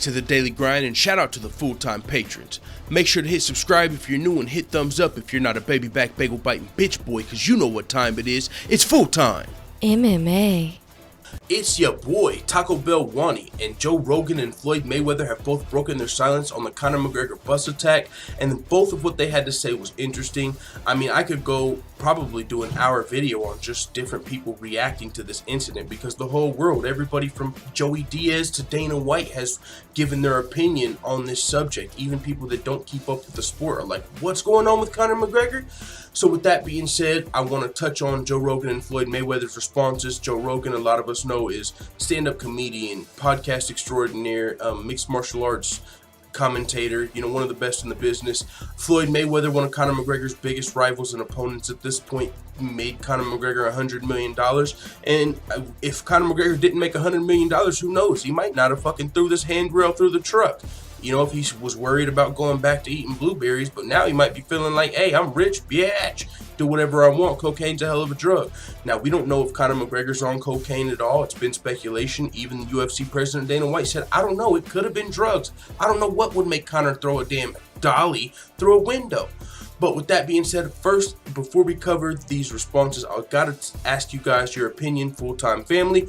to the Daily Grind, and shout out to the full-time patrons. Make sure to hit subscribe if you're new and hit thumbs up if you're not a baby back bagel biting bitch boy, cause you know what time it is. It's full time. MMA. It's your boy, Taco Bell Wani, and Joe Rogan and Floyd Mayweather have both broken their silence on the Conor McGregor bus attack, and both of what they had to say was interesting. I mean, I could go probably do an hour video on just different people reacting to this incident, because the whole world, everybody from Joey Diaz to Dana White, has given their opinion on this subject. Even people that don't keep up with the sport are like, what's going on with Conor McGregor? So with that being said, I want to touch on Joe Rogan and Floyd Mayweather's responses. Joe Rogan, a lot of us know, is stand-up comedian, podcast extraordinaire, mixed martial arts commentator, one of the best in the business. Floyd Mayweather, one of Conor McGregor's biggest rivals and opponents at this point, made Conor McGregor $100 million. And if Conor McGregor didn't make $100 million, who knows? He might not have fucking threw this handrail through the truck. If he was worried about going back to eating blueberries, but now he might be feeling like, hey, I'm rich, bitch. Do whatever I want. Cocaine's a hell of a drug. Now, we don't know if Conor McGregor's on cocaine at all. It's been speculation. Even the UFC president, Dana White, said, I don't know. It could have been drugs. I don't know what would make Conor throw a damn dolly through a window. But with that being said, first, before we cover these responses, I've got to ask you guys your opinion, full-time family.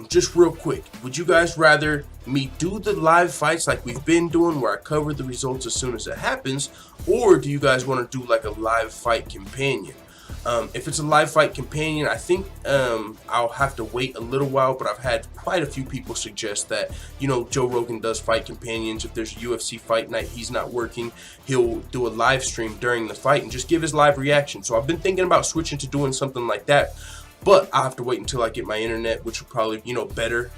Just real quick, would you guys rather me do the live fights like we've been doing, where I cover the results as soon as it happens, or do you guys want to do like a live fight companion? If it's a live fight companion, I think I'll have to wait a little while, but I've had quite a few people suggest that, Joe Rogan does fight companions. If there's a UFC fight night, he's not working, he'll do a live stream during the fight and just give his live reaction. So I've been thinking about switching to doing something like that. But I have to wait until I get my internet, which will probably, better.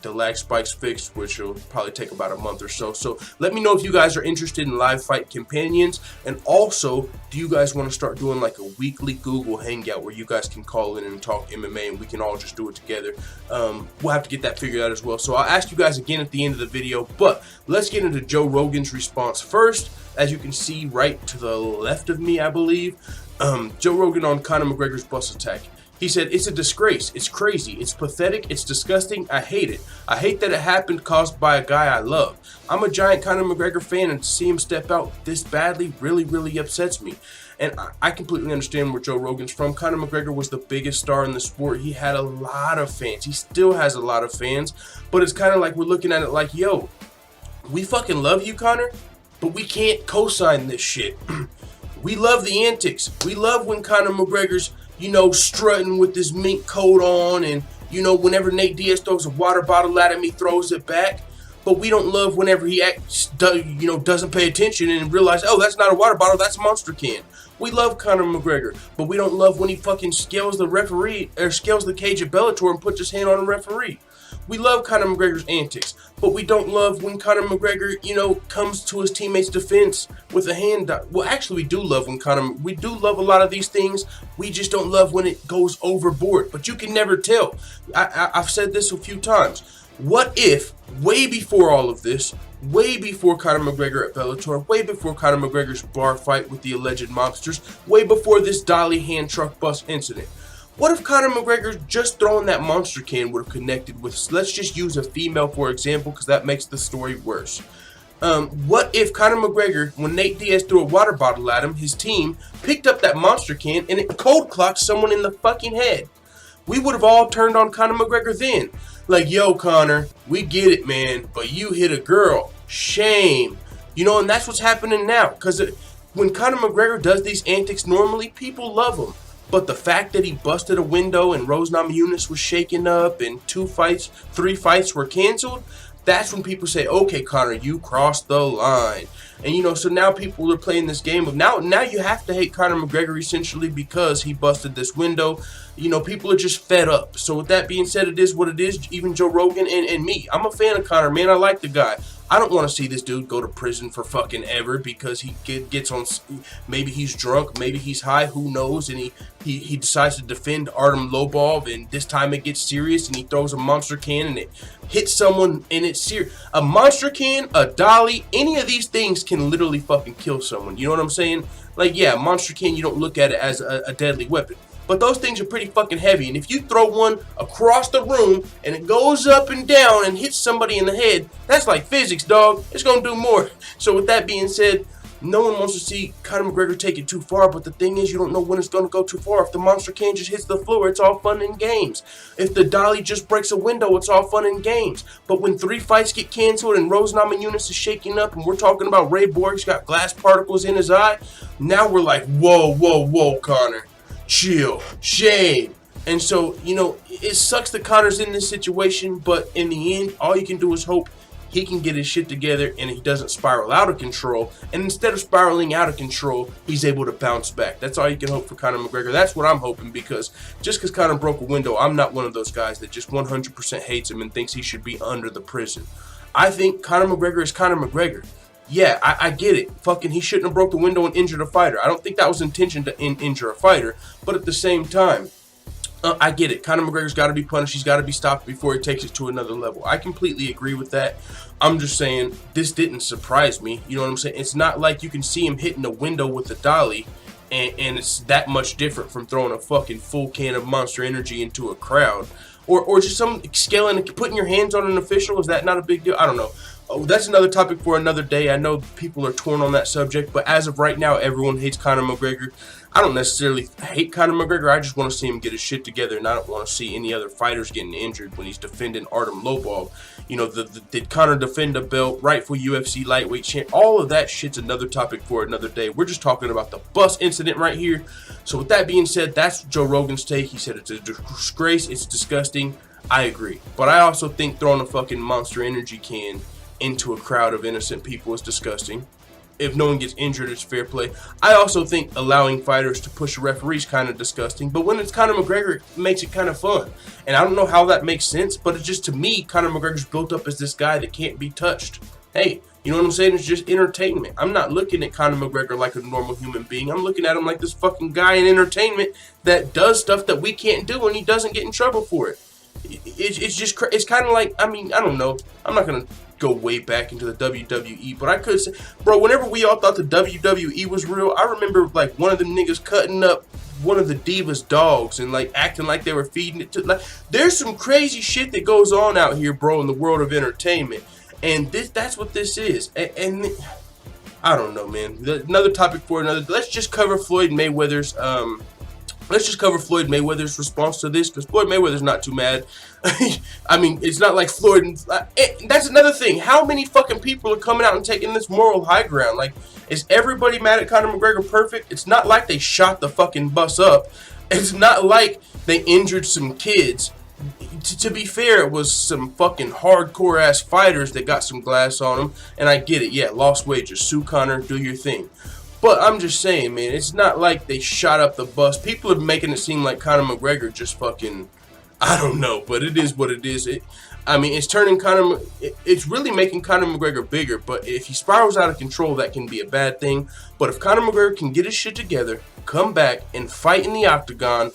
The lag spikes fixed, which will probably take about a month or so. So let me know if you guys are interested in live fight companions. And also, do you guys want to start doing like a weekly Google Hangout where you guys can call in and talk MMA and we can all just do it together? We'll have to get that figured out as well. So I'll ask you guys again at the end of the video. But let's get into Joe Rogan's response first. As you can see right to the left of me, I believe, Joe Rogan on Conor McGregor's bus attack. He said, it's a disgrace, it's crazy, it's pathetic, it's disgusting, I hate it. I hate that it happened caused by a guy I love. I'm a giant Conor McGregor fan, and to see him step out this badly really, really upsets me. And I completely understand where Joe Rogan's from. Conor McGregor was the biggest star in the sport. He had a lot of fans. He still has a lot of fans. But it's kind of like we're looking at it like, yo, we fucking love you, Conor, but we can't co-sign this shit. We love the antics. We love when Conor McGregor's strutting with his mink coat on, and, whenever Nate Diaz throws a water bottle at him, he throws it back. But we don't love whenever he doesn't pay attention and realize, oh, that's not a water bottle, that's a Monster can. We love Conor McGregor, but we don't love when he fucking scales the referee, or scales the cage at Bellator and puts his hand on a referee. We love Conor McGregor's antics, but we don't love when Conor McGregor, comes to his teammate's defense with a hand. Well, actually, we do love we do love a lot of these things. We just don't love when it goes overboard. But you can never tell. I've said this a few times. What if, way before all of this, way before Conor McGregor at Bellator, way before Conor McGregor's bar fight with the alleged mobsters, way before this dolly hand truck bus incident, what if Conor McGregor just throwing that Monster can would have connected with, let's just use a female for example, because that makes the story worse. What if Conor McGregor, when Nate Diaz threw a water bottle at him, his team picked up that Monster can and it cold clocked someone in the fucking head? We would have all turned on Conor McGregor then. Like, yo, Conor, we get it, man, but you hit a girl. Shame. And that's what's happening now. Because when Conor McGregor does these antics normally, people love him. But the fact that he busted a window and Rose Namajunas was shaken up and 3 fights were canceled, that's when people say, okay, Conor, you crossed the line. And, so now people are playing this game of now you have to hate Conor McGregor essentially because he busted this window. People are just fed up. So with that being said, it is what it is. Even Joe Rogan and me, I'm a fan of Conor, man. I like the guy. I don't want to see this dude go to prison for fucking ever because he gets on, maybe he's drunk, maybe he's high, who knows, and he decides to defend Artem Lobov, and this time it gets serious, and he throws a Monster can, and it hits someone, and it's serious. A Monster can, a dolly, any of these things can literally fucking kill someone, you know what I'm saying? Like, yeah, Monster can, you don't look at it as a deadly weapon. but those things are pretty fucking heavy. And if you throw one across the room and it goes up and down and hits somebody in the head, that's like physics, dog. It's gonna do more. So with that being said, no one wants to see Conor McGregor take it too far, but the thing is, you don't know when it's going to go too far. If the monster can just hits the floor, it's all fun and games. If the dolly just breaks a window, it's all fun and games. But when 3 fights get canceled and Rose Namajunas is shaking up and we're talking about Ray Borg's got glass particles in his eye, now we're like, whoa, whoa, whoa, Conor. Chill. Shame. And so, you know, it sucks that Conor's in this situation, but in the end, all you can do is hope he can get his shit together and he doesn't spiral out of control. And instead of spiraling out of control, he's able to bounce back. That's all you can hope for Conor McGregor. That's what I'm hoping, because just because Conor broke a window, I'm not one of those guys that just 100% hates him and thinks he should be under the prison. I think Conor McGregor is Conor McGregor. Yeah, I get it. Fucking, he shouldn't have broke the window and injured a fighter. I don't think that was intention to injure a fighter. But at the same time, I get it. Conor McGregor's got to be punished. He's got to be stopped before he takes it to another level. I completely agree with that. I'm just saying, this didn't surprise me. You know what I'm saying? It's not like you can see him hitting a window with a dolly, and it's that much different from throwing a fucking full can of Monster Energy into a crowd. Or just some scaling and putting your hands on an official. Is that not a big deal? I don't know. Oh, that's another topic for another day. I know people are torn on that subject, but as of right now, everyone hates Conor McGregor. I don't necessarily hate Conor McGregor. I just want to see him get his shit together, and I don't want to see any other fighters getting injured when he's defending Artem Lobov. You know, did Conor defend a belt, rightful UFC lightweight champ? All of that shit's another topic for another day. We're just talking about the bus incident right here. So with that being said, that's Joe Rogan's take. He said it's a disgrace, it's disgusting. I agree. But I also think throwing a fucking Monster Energy can into a crowd of innocent people is disgusting. If no one gets injured, it's fair play. I also think allowing fighters to push a referee is kind of disgusting. But when it's Conor McGregor, it makes it kind of fun. And I don't know how that makes sense, but it's just, to me, Conor McGregor's built up as this guy that can't be touched. Hey, you know what I'm saying? It's just entertainment. I'm not looking at Conor McGregor like a normal human being. I'm looking at him like this fucking guy in entertainment that does stuff that we can't do, and he doesn't get in trouble for it. It's just, it's kind of like, I mean, I don't know. I'm not going to go way back into the WWE, but I could say, bro, whenever we all thought the WWE was real, I remember like one of them niggas cutting up one of the Divas dogs and like acting like they were feeding it to, like, there's some crazy shit that goes on out here, bro, in the world of entertainment, and that's what this is. And I don't know, man. Another topic for another. Let's just cover Floyd Mayweather's response to this, because Floyd Mayweather's not too mad. I mean, it's not like Floyd. That's another thing. How many fucking people are coming out and taking this moral high ground? Like, is everybody mad at Conor McGregor perfect? It's not like they shot the fucking bus up. It's not like they injured some kids. To be fair, it was some fucking hardcore ass fighters that got some glass on them. And I get it. Yeah, lost wages. Sue Conor, do your thing. But I'm just saying, man, it's not like they shot up the bus. People are making it seem like Conor McGregor just fucking, I don't know, but it is what it is. It's turning it's really making Conor McGregor bigger, but if he spirals out of control, that can be a bad thing. But if Conor McGregor can get his shit together, come back and fight in the octagon,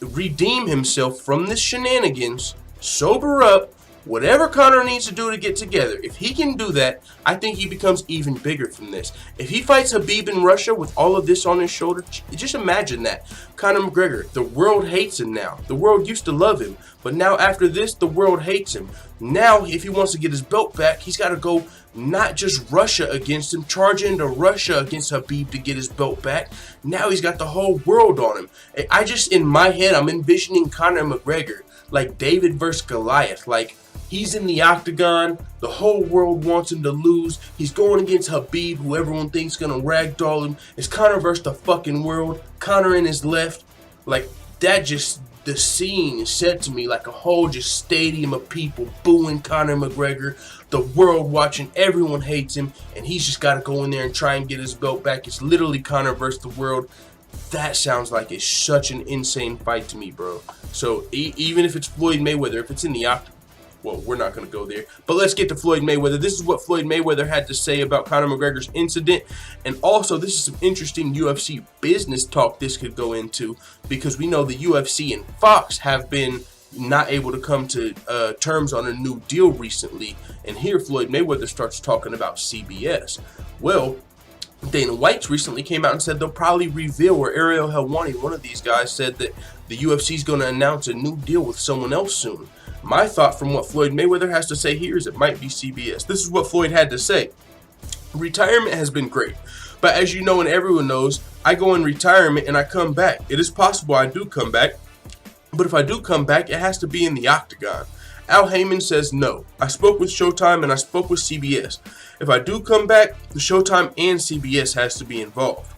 redeem himself from this shenanigans, sober up, whatever Conor needs to do to get together, if he can do that, I think he becomes even bigger from this. If he fights Khabib in Russia with all of this on his shoulder, just imagine that. Conor McGregor, the world hates him now. The world used to love him, but now after this, the world hates him. Now, if he wants to get his belt back, he's got to go not just Russia against him, charge into Russia against Khabib to get his belt back. Now he's got the whole world on him. In my head, I'm envisioning Conor McGregor like David versus Goliath. Like, he's in the octagon. The whole world wants him to lose. He's going against Khabib, who everyone thinks is going to ragdoll him. It's Conor versus the fucking world. Conor in his left. Like, that just, the scene is set to me like a whole just stadium of people booing Conor McGregor. The world watching. Everyone hates him. And he's just got to go in there and try and get his belt back. It's literally Conor versus the world. That sounds like it's such an insane fight to me, bro. So even if it's Floyd Mayweather, if it's in the octagon, well, we're not going to go there. But let's get to Floyd Mayweather. This is what Floyd Mayweather had to say about Conor McGregor's incident. And also, this is some interesting UFC business talk this could go into, because we know the UFC and Fox have been not able to come to terms on a new deal recently. And here Floyd Mayweather starts talking about CBS. Well, Dana White recently came out and said they'll probably reveal, or Ariel Helwani, one of these guys, said that the UFC's going to announce a new deal with someone else soon. My thought from what Floyd Mayweather has to say here is it might be CBS. This is what Floyd had to say. Retirement has been great, but as you know and everyone knows, I go in retirement and I come back. It is possible I do come back, but if I do come back, it has to be in the octagon. Al Heyman says no. I spoke with Showtime and I spoke with CBS. If I do come back, the Showtime and CBS has to be involved.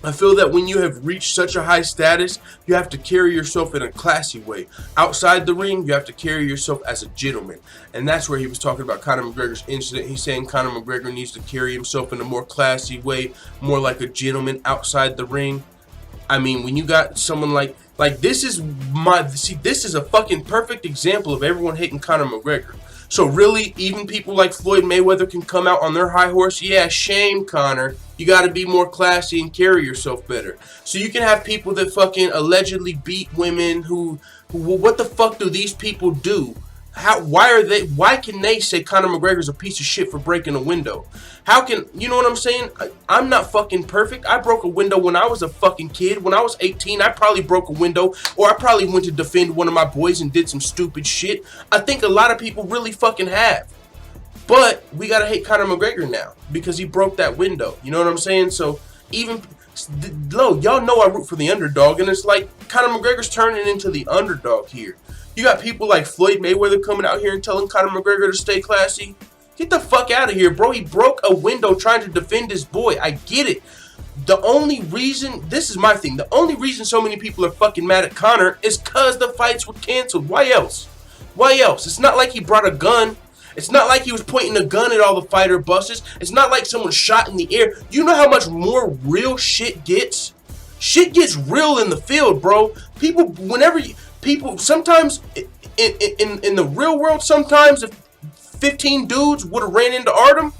I feel that when you have reached such a high status, you have to carry yourself in a classy way. Outside the ring, you have to carry yourself as a gentleman. And that's where he was talking about Conor McGregor's incident. He's saying Conor McGregor needs to carry himself in a more classy way, more like a gentleman outside the ring. I mean, when you got someone like this is a fucking perfect example of everyone hating Conor McGregor. So really, even people like Floyd Mayweather can come out on their high horse. Yeah, shame, Conor. You got to be more classy and carry yourself better. So you can have people that fucking allegedly beat women who what the fuck do these people do? Why can they say Conor McGregor's a piece of shit for breaking a window? How can, you know what I'm saying? I'm not fucking perfect. I broke a window when I was a fucking kid. When I was 18, I probably broke a window, or I probably went to defend one of my boys and did some stupid shit. I think a lot of people really fucking have. But we gotta hate Conor McGregor now because he broke that window. You know what I'm saying? So even y'all know I root for the underdog, and it's like Conor McGregor's turning into the underdog here. You got people like Floyd Mayweather coming out here and telling Conor McGregor to stay classy. Get the fuck out of here, bro. He broke a window trying to defend his boy. I get it. The only reason, this is my thing, the only reason so many people are fucking mad at Conor is because the fights were canceled. Why else? Why else? It's not like he brought a gun. It's not like he was pointing a gun at all the fighter buses. It's not like someone shot in the air. You know how much more real shit gets? Shit gets real in the field, bro. Sometimes in the real world, sometimes if 15 dudes would have ran into Artem,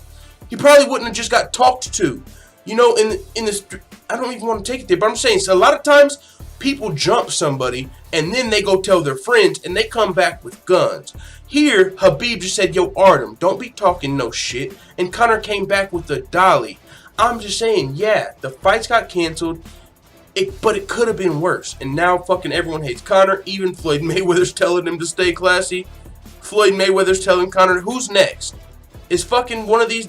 he probably wouldn't have just got talked to. You know, in the I don't even want to take it there, but I'm saying, so a lot of times people jump somebody and then they go tell their friends and they come back with guns. Here, Habib just said, yo, Artem, don't be talking no shit. And Conor came back with a dolly. I'm just saying, yeah, the fights got canceled. But it could have been worse. And now fucking everyone hates Conor. Even Floyd Mayweather's telling him to stay classy. Floyd Mayweather's telling Conor, who's next? Is fucking one of these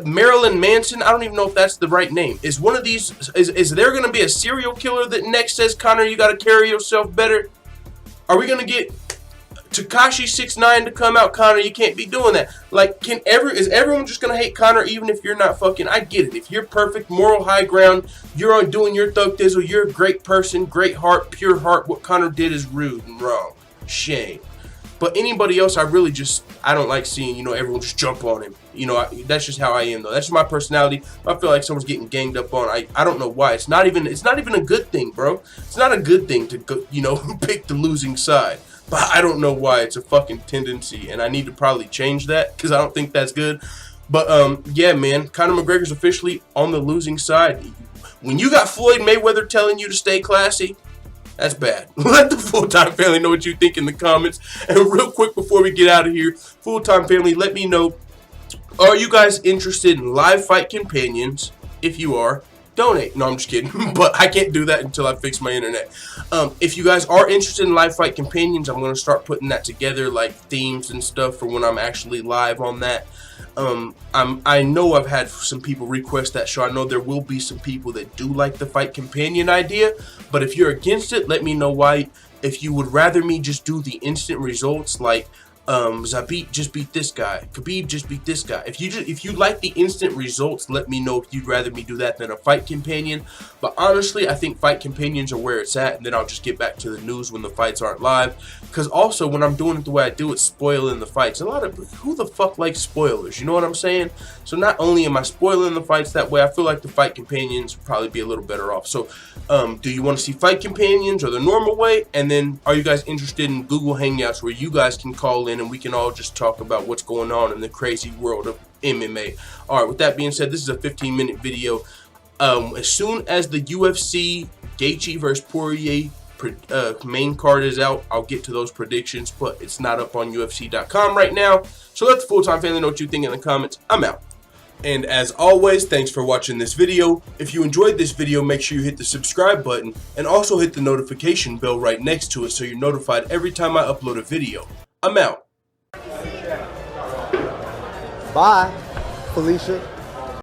Marilyn Manson? I don't even know if that's the right name. Is one of these? Is there going to be a serial killer that next says, Conor, you got to carry yourself better? Are we going to get Tekashi 6ix9ine to come out? Conor, you can't be doing that. Like, is everyone just gonna hate Conor even if you're not fucking? I get it. If you're perfect, moral high ground, you're on doing your thug dizzle, you're a great person, great heart, pure heart. What Conor did is rude and wrong. Shame. But anybody else, I don't like seeing, everyone just jump on him. That's just how I am, though. That's just my personality. If I feel like someone's getting ganged up on, I don't know why. It's not even a good thing, bro. It's not a good thing to go, pick the losing side. But I don't know why. It's a fucking tendency, and I need to probably change that because I don't think that's good. But yeah, man, Conor McGregor's officially on the losing side. When you got Floyd Mayweather telling you to stay classy, that's bad. Let the full-time family know what you think in the comments. And real quick before we get out of here, full-time family, let me know, are you guys interested in live fight companions? If you are, donate. No, I'm just kidding. But I can't do that until I fix my internet. If you guys are interested in live fight companions, I'm going to start putting that together, like themes and stuff for when I'm actually live on that. I know I've had some people request that show. I know there will be some people that do like the fight companion idea, but if you're against it, let me know why. If you would rather me just do the instant results, like Zabit just beat this guy, Khabib just beat this guy. If you like the instant results, let me know if you'd rather me do that than a fight companion. But honestly, I think fight companions are where it's at, and then I'll just get back to the news when the fights aren't live. Because also, when I'm doing it the way I do it, spoiling the fights. Who the fuck likes spoilers? You know what I'm saying? So not only am I spoiling the fights that way, I feel like the fight companions would probably be a little better off. So do you want to see fight companions or the normal way? And then are you guys interested in Google Hangouts where you guys can call in and we can all just talk about what's going on in the crazy world of MMA? All right, with that being said, this is a 15-minute video. As soon as the UFC Gaethje versus Poirier main card is out, I'll get to those predictions, but it's not up on UFC.com right now. So let the full-time family know what you think in the comments. I'm out. And as always, thanks for watching this video. If you enjoyed this video, make sure you hit the subscribe button and also hit the notification bell right next to it so you're notified every time I upload a video. I'm out. Bye, Felicia.